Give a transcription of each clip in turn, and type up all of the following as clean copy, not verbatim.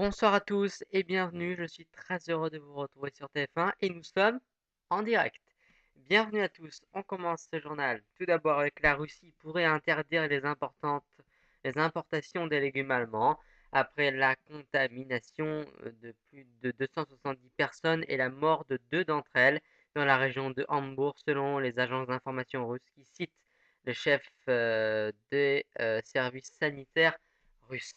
Bonsoir à tous et bienvenue. Je suis très heureux de vous retrouver sur TF1 et nous sommes en direct. Bienvenue à tous. On commence ce journal tout d'abord avec la Russie pourrait interdire les importations des légumes allemands après la contamination de plus de 270 personnes et la mort de deux d'entre elles dans la région de Hambourg selon les agences d'information russes qui citent le chef des services sanitaires russes.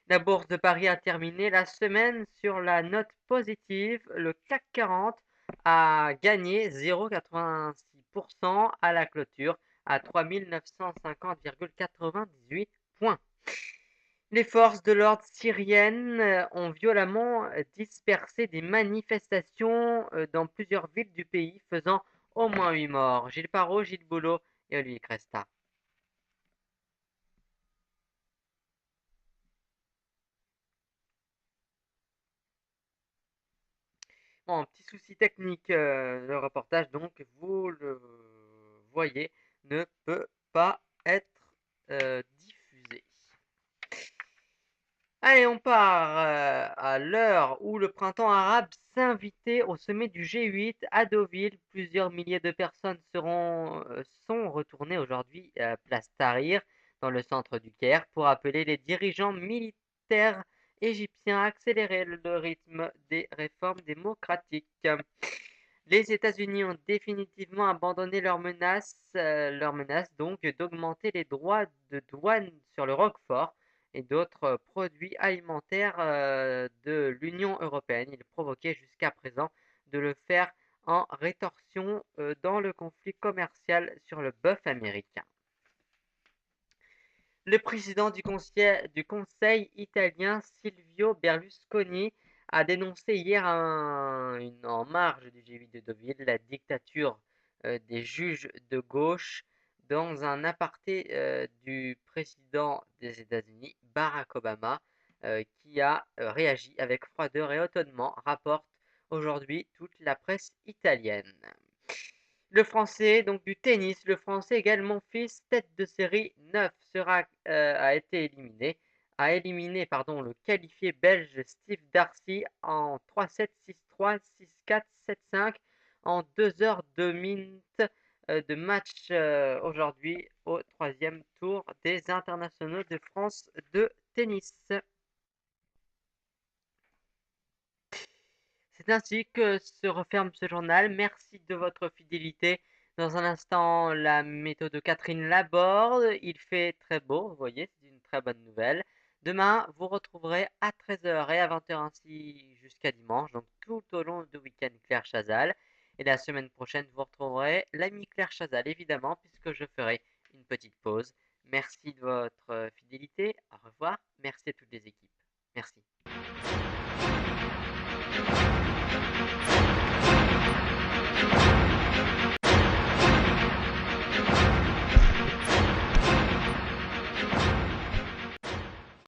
La bourse de Paris a terminé la semaine sur la note positive. Le CAC 40 a gagné 0,86% à la clôture à 3950,98 points. Les forces de l'ordre syriennes ont violemment dispersé des manifestations dans plusieurs villes du pays, faisant au moins 8 morts. Gilles Parot, Gilles Boulot et Olivier Cresta. Bon, petit souci technique, le reportage donc, vous le voyez, ne peut pas être, diffusé. Allez, on part, à l'heure où le printemps arabe s'invitait au sommet du G8 à Deauville. Plusieurs milliers de personnes sont retournées aujourd'hui, place Tahrir, dans le centre du Caire, pour appeler les dirigeants militaires égyptiens à accélérer le rythme des réformes démocratiques. Les États-Unis ont définitivement abandonné leur menace donc d'augmenter les droits de douane sur le roquefort et d'autres produits alimentaires de l'Union européenne. Ils provoquaient jusqu'à présent de le faire en rétorsion dans le conflit commercial sur le bœuf américain. Le président du conseil italien Silvio Berlusconi a dénoncé hier en marge du G8 de Deauville la dictature des juges de gauche dans un aparté du président des États-Unis, Barack Obama, qui a réagi avec froideur et étonnement, rapporte aujourd'hui toute la presse italienne. Le Français, donc du tennis, le Français également fils, tête de série 9, a éliminé le qualifié belge Steve Darcy en 3-7, 6-3, 6-4, 7-5 en 2 heures 2 minutes de match aujourd'hui au troisième tour des internationaux de France de tennis. C'est ainsi que se referme ce journal. Merci de votre fidélité. Dans un instant, la météo de Catherine Laborde. Il fait très beau, vous voyez, c'est une très bonne nouvelle. Demain, vous retrouverez à 13h et à 20h ainsi jusqu'à dimanche, donc tout au long du week-end Claire Chazal. Et la semaine prochaine, vous retrouverez l'ami Claire Chazal, évidemment, puisque je ferai une petite pause. Merci de votre fidélité. Au revoir. Merci à toutes les équipes. Merci.